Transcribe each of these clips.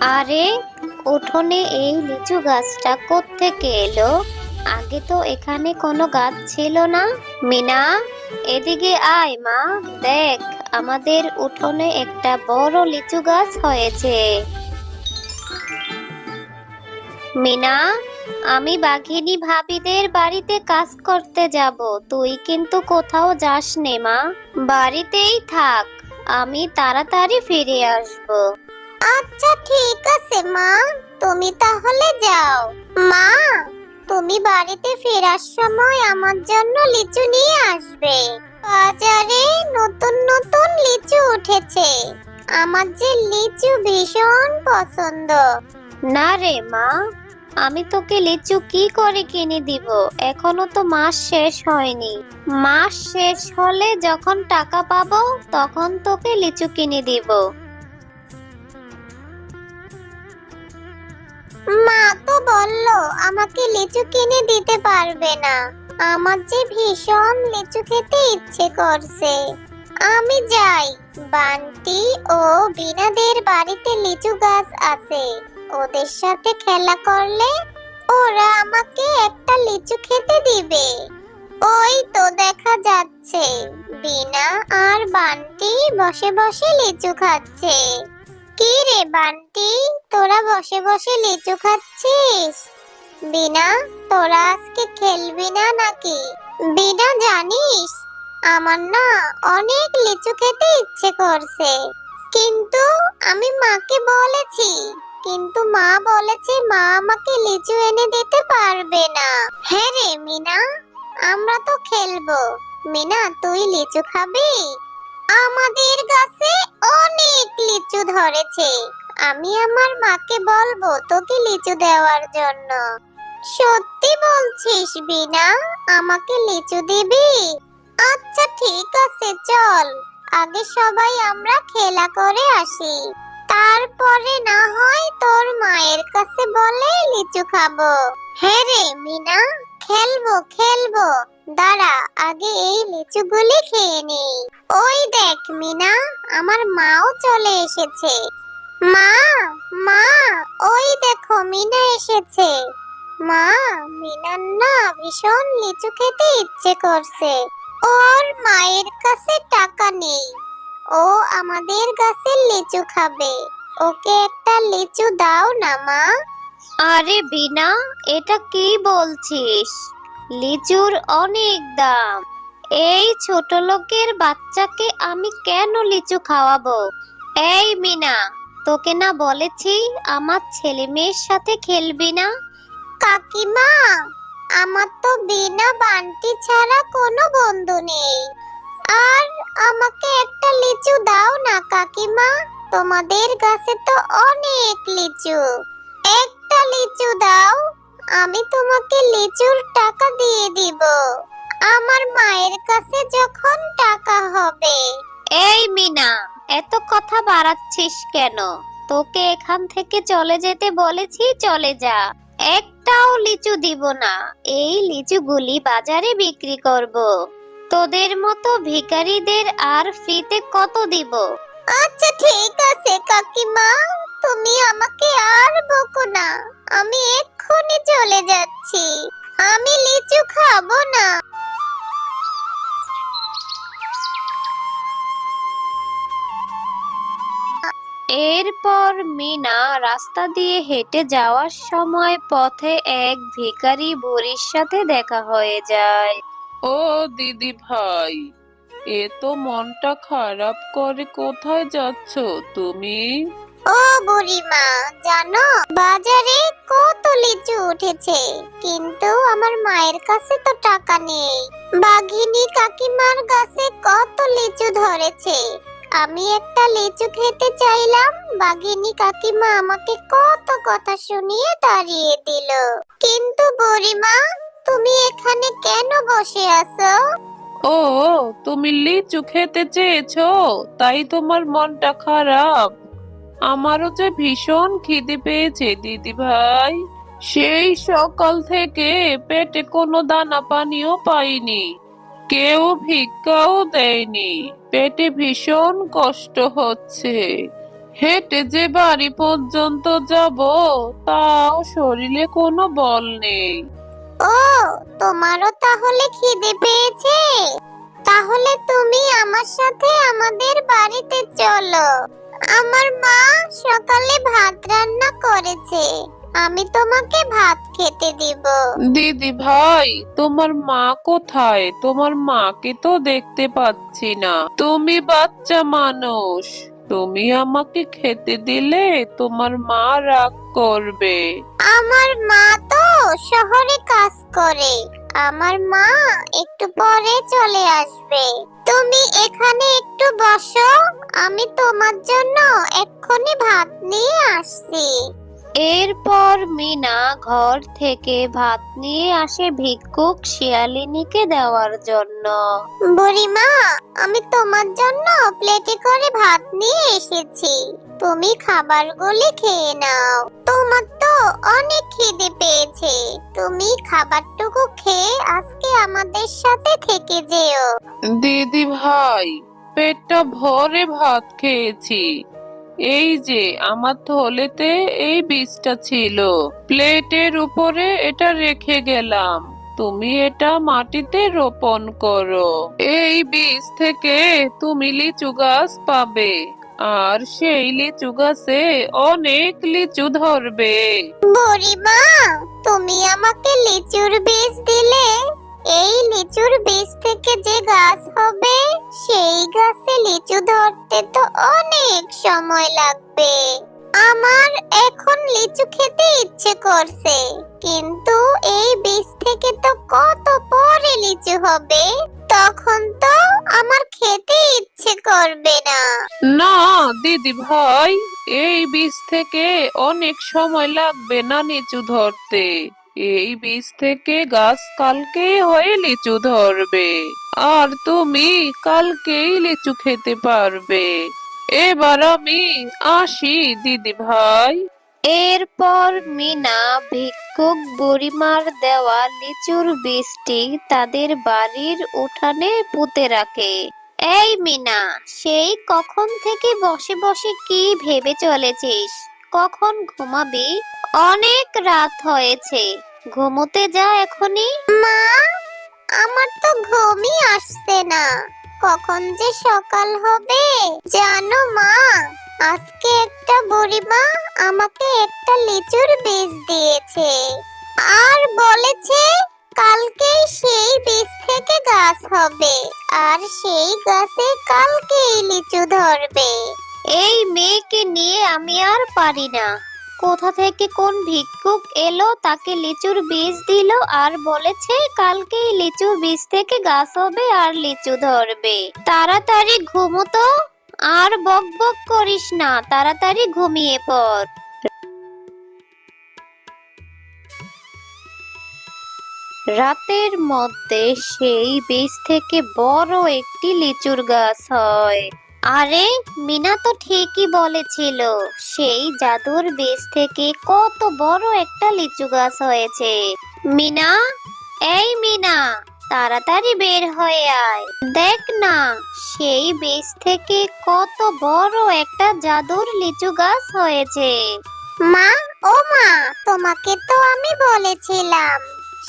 আরে, উঠোনে এই লিচু গাছটা কোত্থেকে এলো? আগে তো এখানে কোনো গাছ ছিল না। মিনা, এদিকে আয় মা। দেখ, আমাদের উঠোনে একটা বড় লিচু গাছ হয়েছে। মিনা, আমি বাঘিনী ভাবিদের বাড়িতে কাজ করতে যাব। তুই কিন্তু কোথাও যাস নে মা। বাড়িতেই থাক, আমি তাড়াতাড়ি ফিরে আসবো। আচ্ছা ঠিক আছে মা, তুমি তাহলে যাও। মা, তুমি বাড়িতে ফেরার সময় আমার জন্য লিচু নিয়ে আসবে। বাজারে নতুন নতুন লিচু উঠেছে, আমার যে লিচু ভীষণ পছন্দ। না রে মা, আমি তোকে লিচু কি করে কিনে দিব? এখনো তো মাস শেষ হয়নি। মাস শেষ হলে যখন টাকা পাবো তখন তোকে লিচু কিনে দিব। মা তো বললো আমাকে লিচু কিনে দিতে পারবে না। আমার যে ভীষণ লিচু খেতে ইচ্ছে করছে। আমি যাই, বান্টি ও বিনাদের বাড়িতে লিচু গাছ আছে, ওদের সাথে খেলা করলে ওরা আমাকে একটা লিচু খেতে দিবে। ওই তো দেখা যাচ্ছে বিনা আর বান্টি বসে বসে লিচু খাচ্ছে। কি রে বান্টি, তোরা বসে বসে লিচু খাচ্ছিস? বিনা, তোরা আজকে খেলবি না নাকি? বিনা, জানিস আমার না অনেক লিচু খেতে ইচ্ছে করছে, কিন্তু আমি মাকে বলেছি, কিন্তু মা বলেছে মা আমাকে লিচু এনে দিতে পারবে না। হ্যাঁ রে মিনা, আমরা তো খেলবো। মিনা, তুই লিচু খাবি? আমাদের গাছে অনেক লিচু ধরেছে, আমি আমার মাকে বলবো তোকে লিচু দেওয়ার জন্য। সত্যি বলছিস বিনা, আমাকে লিচু দিবি? আচ্ছা ঠিক আছে, চল আগে সবাই আমরা খেলা করে আসি, তারপরে না হয় তোর মায়ের কাছে বলে লিচু খাবো। হ্যাঁ রে মিনা, খেলবো খেলবো, দাঁড়া আগে এই লিচুগুলি খেয়ে নেই। ওই দেখ মিনা, আমার মাও চলে এসেছে। মা, মা, ওই দেখো মিনা এসেছে। মা, মিনার না ভীষণ লিচু খেতে ইচ্ছে করছে, ওর মায়ের কাছে টাকা নেই, ও আমাদের গাছের লিচু খাবে, ওকে একটা লিচু দাও না মা। আরে বিনা, এটা কি বলছিস? লিচুর অনেক দাম। এই ছোট লোকের বাচ্চাকে আমি কেন লিচু খাওয়াবো? এই মিনা, তোকে না বলেছি আমার ছেলে মেয়ের সাথে খেলবি না? কাকিমা, আমার তো বিনা বান্টি ছাড়া কোনো বন্ধু নেই, আর আমাকে একটা লিচু দাও না কাকিমা, তোমাদের গাছে তো অনেক লিচু, একটা লিচু দাও, আমি তোমাকে লিচুর টাকা দিয়ে দিব আমার মায়ের কাছে যখন টাকা হবে। এই মিনা, এত কথা বাড়াচ্ছিস কেন? তোকে এখান থেকে চলে যেতে বলেছি, চলে যা। একটাও লিচু দিব না। এই লিচুগুলি বাজারে বিক্রি করব। তোদের মতো ভিখারিদের আর ফ্রিতে কত দিব? আচ্ছা ঠিক আছে কাকিমা, তুমি আমাকে আর বকো না, আমি এক্ষুনি চলে যাচ্ছি, আমি লিচু খাবো না। এরপর মিনা রাস্তা দিয়ে হেঁটে যাওয়ার সময় পথে এক ভিখারি বুড়ির সাথে দেখা হয়ে যায়। ও দিদি ভাই, এ তো মনটা খারাপ করে কোথায় যাচ্ছ তুমি? ও বুড়িমা, জানো বাজারে কত লিচু উঠেছে, কিন্তু আমার মায়ের কাছে তো টাকা নেই। বাঘিনী কাকিমার গাছে কত লিচু ধরেছে, আমি একটা লিচু খেতে চাইলাম, বাঘিনী কাকিমা আমাকে কত কথা শুনিয়ে তাড়িয়ে দিল। কিন্তু বুড়িমা, তুমি এখানে কেন বসে আছো? ও, তুমি লিচু খেতে চেয়েছো, তাই তোমার মনটা খারাপ? আমারও যে ভীষণ খিদে পেয়েছে দিদি ভাই, সেই সকাল থেকে পেটে কোনো দানা পানিও পাইনি, কেউ ভিক্ষাও দেয়নি, পেটে ভীষণ কষ্ট হচ্ছে। হেঁটে যে বাড়ি পর্যন্ত যাব তাও শরীরে কোনো বল নেই। ও, তোমারও তাহলে খিদে পেয়েছে? তাহলে তুমি আমার সাথে আমাদের বাড়িতে চলো। আমার মা সকালে ভাত রান্না করেছে, আমি তোমাকে ভাত খেতে দিব। দিদি ভাই, তোমার মা কোথায়? তোমার মাকে তো দেখতে পাচ্ছি না। তুমি বাচ্চা মানুষ, তুমি আমাকে খেতে দিলে তোমার মা রাগ করবে। আমার মা তো শহরে কাজ করে, আমার মা একটু পরে চলে আসবে। তুমি এখানে একটু বসো, আমি তোমার জন্য এক্ষুনি ভাত নিয়ে আসছি। এরপর মিনা ঘর থেকে ভাত নিয়ে আসে ভিক্ষুক শিয়ালিনীকে দেওয়ার জন্য। বুড়িমা, আমি তোমার জন্য প্লেটে করে ভাত নিয়ে এসেছি, তুমি খাবারগুলি খেয়ে নাও। তোমার তো অনেক খিদে পেয়েছে, তুমি খাবারটুকু খেয়ে আজকে আমাদের সাথে থেকে যেও। দিদি ভাই, পেটটা ভরে ভাত খেয়েছি। এই যে আমার থলেতে এই বীজটা ছিল, প্লেটের উপরে এটা রেখে গেলাম। তুমি এটা মাটিতে রোপণ করো। এই বীজ থেকে তুমি লিচু গাছ পাবে, আর সেই লিচু গাছে অনেক লিচু ধরবে। বুড়িমা, তুমি আমাকে লিচুর বীজ দিলে, এই লিচুর বীজ থেকে যে গাছ হবে সেই গাছে লিচু ধরতে তো অনেক সময় লাগবে। আমার এখন লিচু খেতে ইচ্ছে করছে, কিন্তু এই বীজ থেকে তো কত পরে লিচু হবে, তখন তো আমার খেতে ইচ্ছে করবে না। না দিদি ভাই, এই বীজ থেকে অনেক সময় লাগবে না লিচু ধরতে। এই বীজ থেকে গাছ কালকে হয়ে লিচু ধরবে, আর তুমি কালকেই লিচু খেতে পারবে। এবার আমি আসি দিদি ভাই। এরপর মিনা ভিক্ষুক বুড়িমার দেওয়া লিচুর বীজটি তাদের বাড়ির উঠানে পুঁতে রাখে। এই মিনা, সেই কখন থেকে বসে বসে কি ভেবে চলেছিস? কখন ঘুমাবি? অনেক রাত হয়েছে, ঘুমোতে যা এখনই। মা, আমার তো ঘুমই আসছে না, কখন যে সকাল হবে। জানো মা, আজকে একটা বুড়িমা আমাকে একটা লিচুর বীজ দিয়েছে, আর বলেছে কালকেই সেই বীজ থেকে গাছ হবে, আর সেই গাছে কালকেই লিচু ধরবে। এই মেয়েকে নিয়ে আমি আর পারি না। কোথা থেকে কোন ভিক্ষুক এলো, তাকে লিচুর বীজ দিল আর বলেছে কালকেই লিচুর বীজ থেকে গাছ হবে আর লিচু ধরবে। তাড়াতাড়ি ঘুমো তো, আর বক বক করিস না, তাড়াতাড়ি ঘুমিয়ে পড়। রাতের মধ্যে সেই বীজ থেকে বড় একটি লিচুর গাছ হয়। আরে, মিনা তো ঠিকই বলেছিল, সেই জাদুর বীজ থেকে কত বড় একটা লিচু গাছ হয়েছে। মিনা, এই মিনা, তাড়াতাড়ি বের হয়ে আয়, দেখ না সেই বীজ থেকে কত বড় একটা জাদুর লিচু গাছ হয়েছে। মা, ও মা, তোমাকে তো আমি বলেছিলাম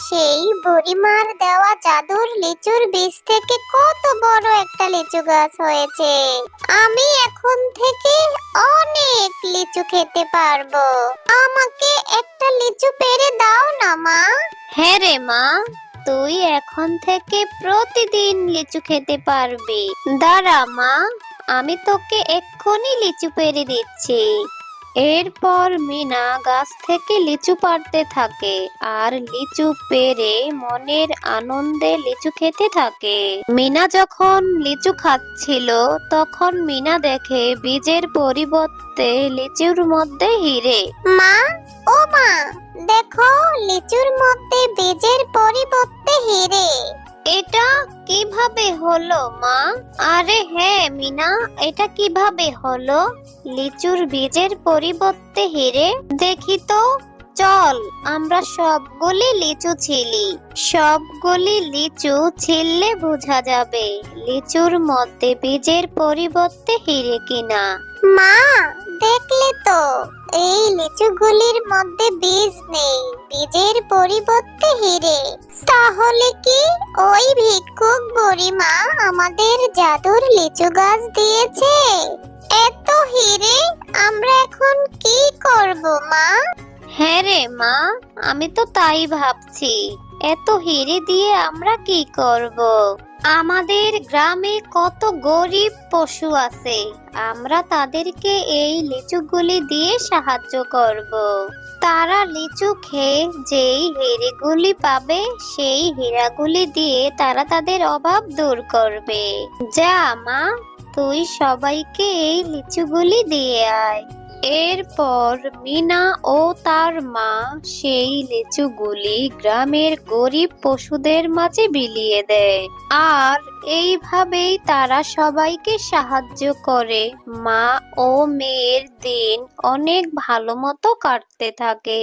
সেই বুড়িমার দেওয়া জাদুর লিচুর বীজ থেকে কত বড় একটা লিচু গাছ হয়েছে। আমি এখন থেকে অনেক লিচু খেতে পারবো। আমাকে একটা লিচু পেড়ে দাও না মা। হ্যাঁ রে মা, তুই এখন থেকে প্রতিদিন লিচু খেতে পারবি। দাঁড়া মা, আমি তোকে এক্ষুনি লিচু পেড়ে দিচ্ছি। এরপর মিনা গাছ থেকে লিচু পাড়তে থাকে আর লিচু পেড়ে মনের আনন্দে লিচু খেতে থাকে। মিনা যখন লিচু খাচ্ছিল তখন মিনা দেখে বীজের পরিবর্তে লিচুর মধ্যে হিরে। মা, ও মা, দেখো লিচুর মধ্যে বীজের পরিবর্তে হিরে। এটা কিভাবে হলো মা? আরে হ্যাঁ মিনা, এটা কিভাবে হলো? লিচুর বীজের পরিবর্তে হিরে? দেখি তো, চল আমরা সবগুলি লিচু ছিলি। সবগুলি লিচু ছিললে বোঝা যাবে লিচুর মধ্যে বীজের পরিবর্তে হিরে কিনা। মা, দেখলে তো, এই লিচুগুলির মধ্যে বীজ নেই, বীজের পরিবর্তে হিরে। তাহলে কি ওই ভিক্ষুক বুড়িমা আমাদের জাদুর লিচু গাছ দিয়েছে? এত হিরে, আমরা এখন কি করব মা? হ্যাঁ রে মা, আমি তো তাই ভাবছি। এত হিরে দিয়ে আমরা কি করব? আমাদের গ্রামে কত গরিব পশু আছে, আমরা তাদেরকে এই লিচুগুলি দিয়ে সাহায্য করব। তারা লিচু খেয়ে যেই হীরেগুলি পাবে, সেই হীরাগুলি দিয়ে তারা তাদের অভাব দূর করবে। যা মা, তুই সবাইকে এই লিচুগুলি দিয়ে আয়। এরপর মিনা ও তার মা সেই লিচুগুলি গ্রামের গরিব পশুদের মাঝে বিলিয়ে দেয়। আর এইভাবেই তারা সবাইকে সাহায্য করে। মা ও মেয়ের দিন অনেক ভালো মতো কাটতে থাকে।